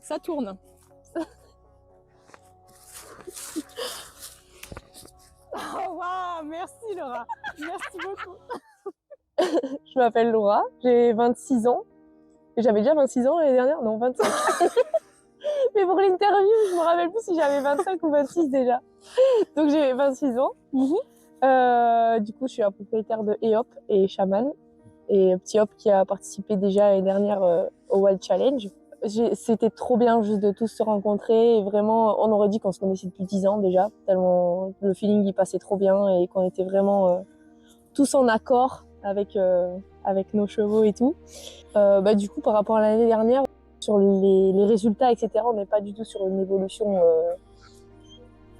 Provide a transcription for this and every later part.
Ça tourne. Oh, waouh, merci Laura. Merci beaucoup. Je m'appelle Laura, j'ai 26 ans. J'avais déjà 26 ans l'année dernière? Non, 25. Mais pour l'interview, je me rappelle plus si j'avais 25 ou 26 déjà. Donc j'ai 26 ans. Du coup, je suis un propriétaire de EOP et Chaman. Et Petit Hop qui a participé déjà l'année dernière au Wild Challenge. C'était trop bien juste de tous se rencontrer. Et vraiment, on aurait dit qu'on se connaissait depuis 10 ans déjà, tellement le feeling il passait trop bien et qu'on était vraiment tous en accord avec nos chevaux et tout. Du coup, par rapport à l'année dernière, sur les résultats, etc., on n'est pas du tout sur une évolution,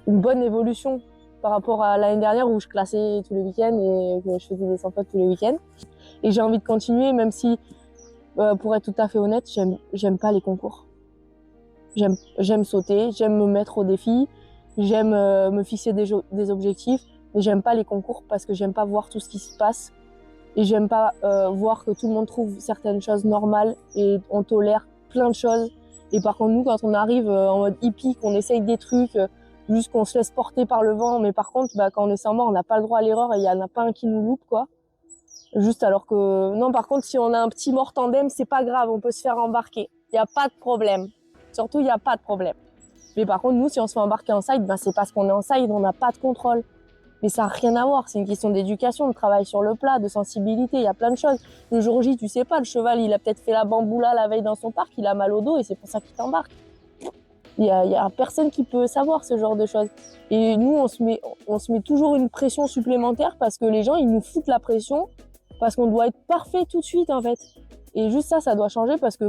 une bonne évolution par rapport à l'année dernière où je classais tous les week-ends et que je faisais des 100 potes tous les week-ends. Et j'ai envie de continuer, même si, pour être tout à fait honnête, j'aime pas les concours. J'aime sauter, j'aime me mettre au défi, j'aime me fixer des objectifs, mais j'aime pas les concours parce que j'aime pas voir tout ce qui se passe. Et j'aime pas voir que tout le monde trouve certaines choses normales et on tolère plein de choses. Et par contre, nous, quand on arrive en mode hippie, qu'on essaye des trucs, juste qu'on se laisse porter par le vent, mais par contre, quand on est sans mort, on n'a pas le droit à l'erreur et il y en a pas un qui nous loupe, quoi. Juste alors que, non, par contre, si on a un petit mort tandem, c'est pas grave, on peut se faire embarquer. Il n'y a pas de problème. Surtout, il n'y a pas de problème. Mais par contre, nous, si on se fait embarquer en side, c'est parce qu'on est en side, on n'a pas de contrôle. Mais ça n'a rien à voir, c'est une question d'éducation, de travail sur le plat, de sensibilité, il y a plein de choses. Le jour J, tu sais pas, le cheval, il a peut-être fait la bamboula la veille dans son parc, il a mal au dos et c'est pour ça qu'il t'embarque. Il y a personne qui peut savoir ce genre de choses. Et nous, on se met toujours une pression supplémentaire parce que les gens, ils nous foutent la pression parce qu'on doit être parfait tout de suite, en fait. Et juste ça doit changer parce que,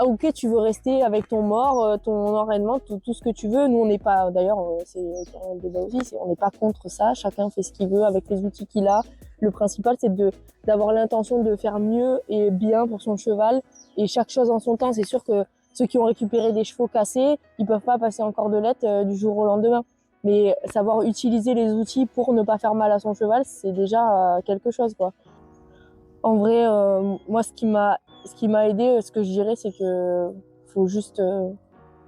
ok, tu veux rester avec ton mort, ton enraînement, tout ce que tu veux. Nous, on n'est pas, d'ailleurs, c'est un débat aussi, on n'est pas contre ça. Chacun fait ce qu'il veut avec les outils qu'il a. Le principal, c'est d'avoir l'intention de faire mieux et bien pour son cheval. Et chaque chose en son temps. C'est sûr que ceux qui ont récupéré des chevaux cassés, ils peuvent pas passer en cordelette du jour au lendemain. Mais savoir utiliser les outils pour ne pas faire mal à son cheval, c'est déjà quelque chose, quoi. En vrai, moi, ce qui m'a aidé, ce que je dirais, c'est que faut juste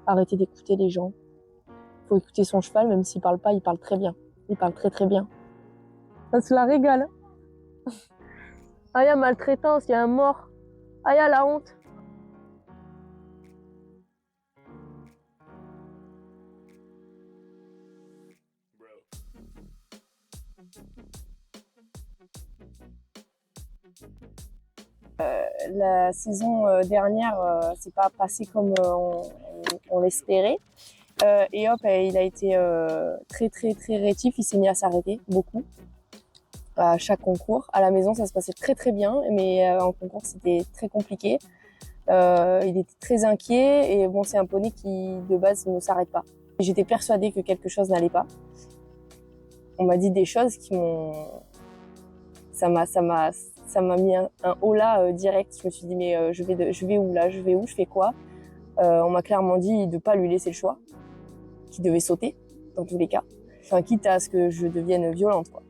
arrêter d'écouter les gens. Faut écouter son cheval, même s'il parle pas, il parle très bien. Il parle très très bien. Ça se la régale. Ah, il y a maltraitance, il y a un mort. Ah, il y a la honte. La saison dernière, c'est pas passé comme on l'espérait. Et hop, il a été très très très rétif. Il s'est mis à s'arrêter beaucoup à chaque concours. À la maison, ça se passait très très bien, mais en concours, c'était très compliqué. Il était très inquiet et bon, c'est un poney qui de base ne s'arrête pas. J'étais persuadée que quelque chose n'allait pas. On m'a dit des choses qui m'ont, ça m'a mis un holà direct. Je me suis dit mais je vais où là, je vais où, je fais quoi? On m'a clairement dit de pas lui laisser le choix, qu'il devait sauter dans tous les cas. Enfin, quitte à ce que je devienne violente, quoi.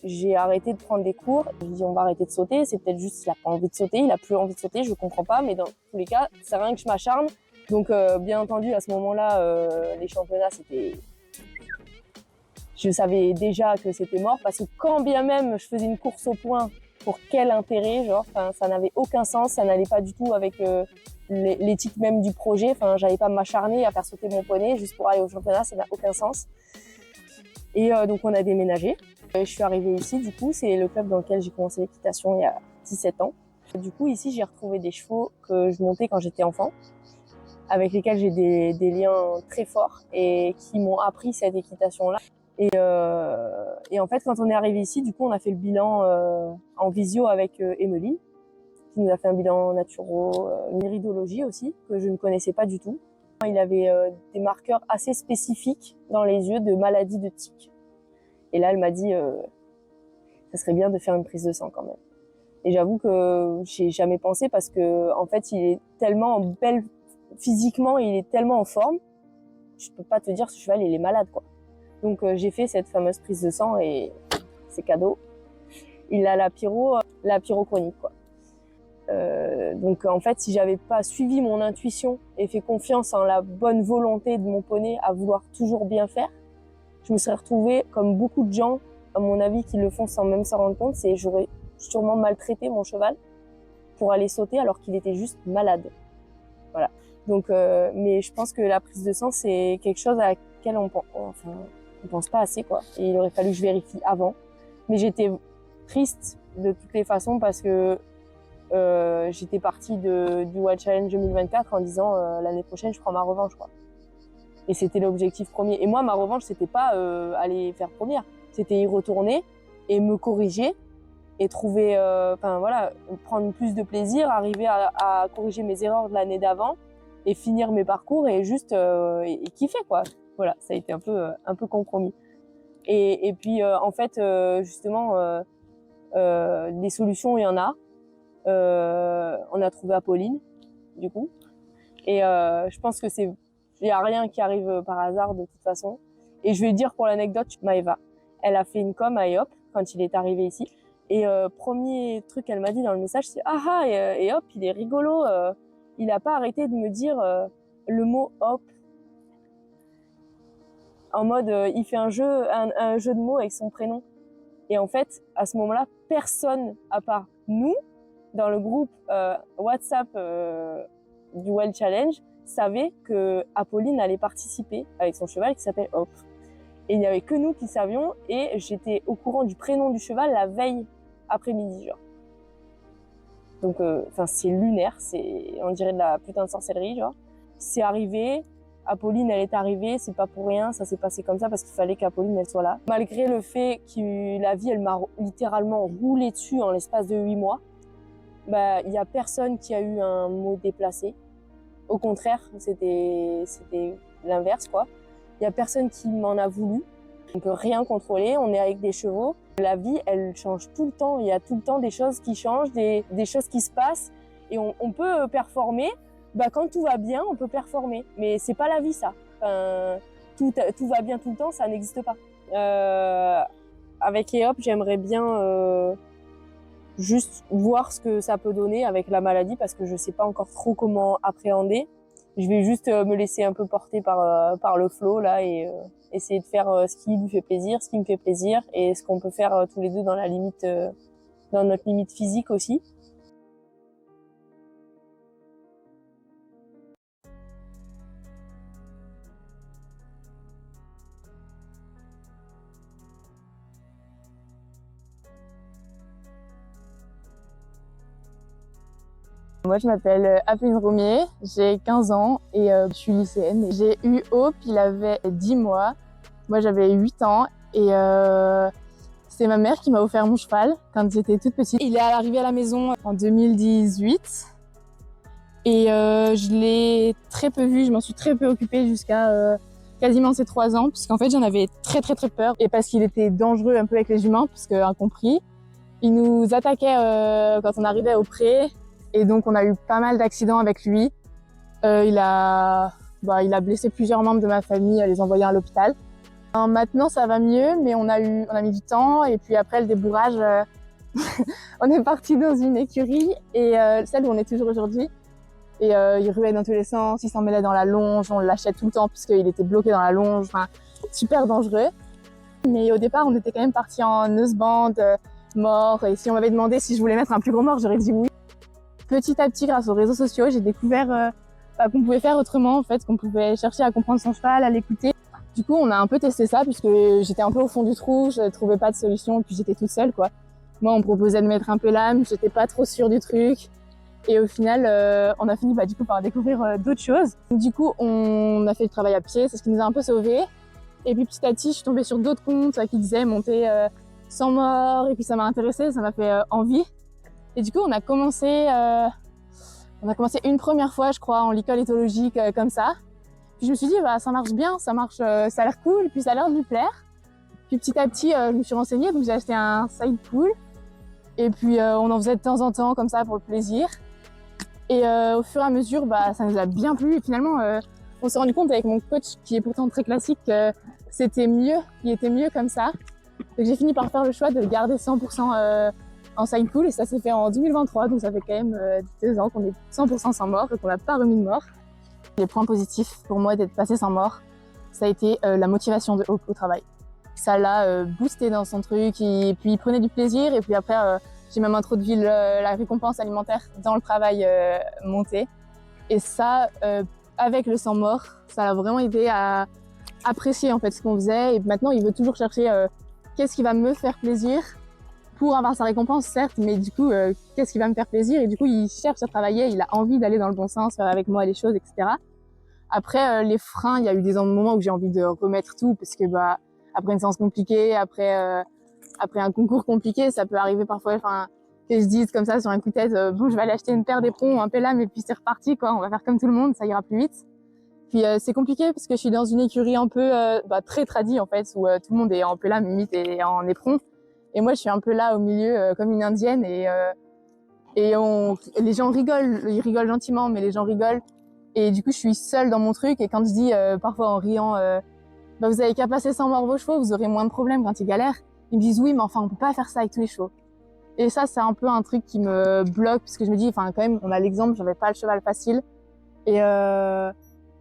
J'ai arrêté de prendre des cours. Je dis on va arrêter de sauter. C'est peut-être juste qu'il a pas envie de sauter, il a plus envie de sauter, je comprends pas. Mais dans tous les cas, c'est rien que je m'acharne. Donc bien entendu, à ce moment-là, les championnats, c'était, je savais déjà que c'était mort parce que quand bien même je faisais une course au point, pour quel intérêt, genre, enfin, ça n'avait aucun sens, ça n'allait pas du tout avec l'éthique même du projet. Enfin, j'allais pas m'acharner à faire sauter mon poney juste pour aller au championnat, ça n'a aucun sens. Et donc on a déménagé. Je suis arrivée ici, du coup, c'est le club dans lequel j'ai commencé l'équitation il y a 17 ans. Du coup, ici, j'ai retrouvé des chevaux que je montais quand j'étais enfant, avec lesquels j'ai des liens très forts et qui m'ont appris cette équitation-là. Et en fait, quand on est arrivé ici, du coup, on a fait le bilan en visio avec Emeline, qui nous a fait un bilan naturo, une iridologie aussi, que je ne connaissais pas du tout. Il avait des marqueurs assez spécifiques dans les yeux de maladies de tic. Et là, elle m'a dit, ça serait bien de faire une prise de sang quand même. Et j'avoue que j'ai jamais pensé parce que, en fait, il est tellement belle physiquement, il est tellement en forme. Je peux pas te dire ce cheval, il est malade, quoi. Donc, j'ai fait cette fameuse prise de sang et c'est cadeau. Il a la pyro chronique, quoi. Donc en fait, si j'avais pas suivi mon intuition et fait confiance en la bonne volonté de mon poney à vouloir toujours bien faire, je me serais retrouvée comme beaucoup de gens, à mon avis, qui le font sans même s'en rendre compte, c'est j'aurais sûrement maltraité mon cheval pour aller sauter alors qu'il était juste malade. Voilà. Donc, mais je pense que la prise de sang, c'est quelque chose à laquelle on pense pas assez, quoi. Et il aurait fallu que je vérifie avant. Mais j'étais triste de toutes les façons parce que j'étais partie du Wild Challenge 2024 en disant l'année prochaine, je prends ma revanche, quoi. Et c'était l'objectif premier. Et moi, ma revanche, c'était pas aller faire première. C'était y retourner et me corriger et trouver, voilà, prendre plus de plaisir, arriver à corriger mes erreurs de l'année d'avant et finir mes parcours et juste et kiffer, quoi. Voilà, ça a été un peu compromis. Et puis, en fait, justement, des solutions, il y en a. On a trouvé Apolline, du coup. Et je pense que il y a rien qui arrive par hasard de toute façon. Et je vais dire pour l'anecdote, Maëva, elle a fait une com à EOP quand il est arrivé ici. Et premier truc qu'elle m'a dit dans le message, c'est ah et hop, il est rigolo. Il a pas arrêté de me dire le mot hop. En mode, il fait un jeu de mots avec son prénom. Et en fait, à ce moment-là, personne à part nous, dans le groupe WhatsApp du Wild Challenge, savait que Apolline allait participer avec son cheval qui s'appelle Hop. Et il n'y avait que nous qui savions, et j'étais au courant du prénom du cheval la veille après-midi, genre. Donc, c'est lunaire, on dirait de la putain de sorcellerie, genre. C'est arrivé, Apolline, elle est arrivée, c'est pas pour rien, ça s'est passé comme ça parce qu'il fallait qu'Apolline, elle soit là. Malgré le fait que la vie, elle m'a littéralement roulé dessus en l'espace de 8 mois, bah, il y a personne qui a eu un mot déplacé. Au contraire, c'était l'inverse, quoi. Il y a personne qui m'en a voulu. On peut rien contrôler, on est avec des chevaux. La vie, elle change tout le temps. Il y a tout le temps des choses qui changent, des choses qui se passent. Et on peut performer. Bah, quand tout va bien, on peut performer. Mais c'est pas la vie, ça. Tout va bien tout le temps, ça n'existe pas. Avec EOP, j'aimerais bien juste voir ce que ça peut donner avec la maladie parce que je sais pas encore trop comment appréhender. Je vais juste me laisser un peu porter par le flow là et essayer de faire ce qui lui fait plaisir, ce qui me fait plaisir et ce qu'on peut faire tous les deux dans la limite, dans notre limite physique aussi. Moi, je m'appelle Apolline Romier, j'ai 15 ans et je suis lycéenne. J'ai eu Hope, il avait 10 mois, moi j'avais 8 ans et c'est ma mère qui m'a offert mon cheval quand j'étais toute petite. Il est arrivé à la maison en 2018 et je l'ai très peu vu, je m'en suis très peu occupée jusqu'à quasiment ses 3 ans puisqu'en fait j'en avais très peur et parce qu'il était dangereux un peu avec les humains parce qu'incompris. Il nous attaquait quand on arrivait au pré. Et donc, on a eu pas mal d'accidents avec lui. Il a blessé plusieurs membres de ma famille, les envoyer à l'hôpital. Maintenant, ça va mieux, mais on a mis du temps. Et puis après, le débourrage, on est parti dans une écurie, et celle où on est toujours aujourd'hui. Et il ruait dans tous les sens, il s'en mêlait dans la longe, on le lâchait tout le temps puisqu'il était bloqué dans la longe. Enfin, super dangereux. Mais au départ, on était quand même parti en nooseband, mort. Et si on m'avait demandé si je voulais mettre un plus gros mort, j'aurais dit oui. Petit à petit, grâce aux réseaux sociaux, j'ai découvert qu'on pouvait faire autrement, en fait, qu'on pouvait chercher à comprendre son cheval, à l'écouter. Du coup, on a un peu testé ça, puisque j'étais un peu au fond du trou, je trouvais pas de solution, et puis j'étais toute seule, quoi. Moi, on me proposait de mettre un peu l'âme, j'étais pas trop sûre du truc. Et au final, on a fini par découvrir d'autres choses. Du coup, on a fait le travail à pied, c'est ce qui nous a un peu sauvés. Et puis petit à petit, je suis tombée sur d'autres comptes qui disaient monter sans mort, et puis ça m'a intéressée, ça m'a fait envie. Et du coup, on a commencé une première fois, je crois, en licol éthologique comme ça. Puis je me suis dit, bah, ça marche bien, ça a l'air cool, puis ça a l'air de lui plaire. Puis petit à petit, je me suis renseignée, donc j'ai acheté un side pool. Et puis on en faisait de temps en temps comme ça pour le plaisir. Et au fur et à mesure, bah, ça nous a bien plu. Et finalement, on s'est rendu compte avec mon coach, qui est pourtant très classique, que c'était mieux, il était mieux comme ça. Donc j'ai fini par faire le choix de le garder 100% en sign cool et ça s'est fait en 2023, donc ça fait quand même 2 ans qu'on est 100% sans mort et qu'on n'a pas remis de mort. Les points positifs pour moi d'être passé sans mort, ça a été la motivation de Hope au travail. Ça l'a boosté dans son truc et puis il prenait du plaisir et puis après j'ai même introduit la récompense alimentaire dans le travail monté. Et ça, avec le sans mort, ça l'a vraiment aidé à apprécier en fait ce qu'on faisait et maintenant il veut toujours chercher qu'est-ce qui va me faire plaisir pour avoir sa récompense certes, mais du coup qu'est-ce qui va me faire plaisir et du coup il cherche à travailler, il a envie d'aller dans le bon sens, faire avec moi les choses, etc. Après les freins, il y a eu des moments où j'ai envie de remettre tout parce que après une séance compliquée, après un concours compliqué, ça peut arriver parfois que je dise comme ça sur un coup de tête bon je vais aller acheter une paire d'éperons, un pélame et puis c'est reparti quoi, on va faire comme tout le monde, ça ira plus vite. Puis c'est compliqué parce que je suis dans une écurie un peu très tradie en fait où tout le monde est en pélame limite et en éperon et moi je suis un peu là au milieu comme une indienne et les gens rigolent, ils rigolent gentiment mais les gens rigolent et du coup je suis seule dans mon truc et quand je dis parfois en riant vous avez qu'à passer sans mort vos chevaux, vous aurez moins de problèmes quand ils galèrent, ils me disent oui mais enfin on peut pas faire ça avec tous les chevaux. Et ça c'est un peu un truc qui me bloque parce que je me dis quand même on a l'exemple, j'avais pas le cheval facile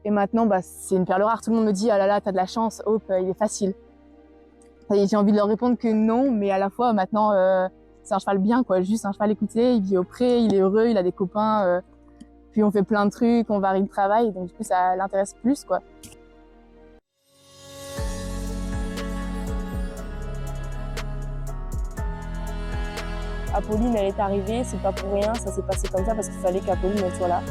et maintenant, c'est une perle rare. Tout le monde me dit, ah là là, t'as de la chance, Hope, il est facile. Et j'ai envie de leur répondre que non, mais à la fois, maintenant, c'est un cheval bien, quoi. Juste un cheval écouté, il vit au pré, il est heureux, il a des copains. Puis on fait plein de trucs, on varie le travail. Donc du coup, ça l'intéresse plus, quoi. Apolline, elle est arrivée, c'est pas pour rien, ça s'est passé comme ça parce qu'il fallait qu'Apolline elle soit là.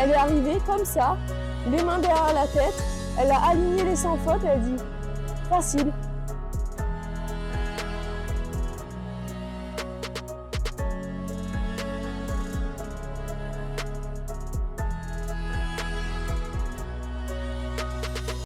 Elle est arrivée comme ça, les mains derrière la tête, elle a aligné les sans fautes et elle dit « facile ».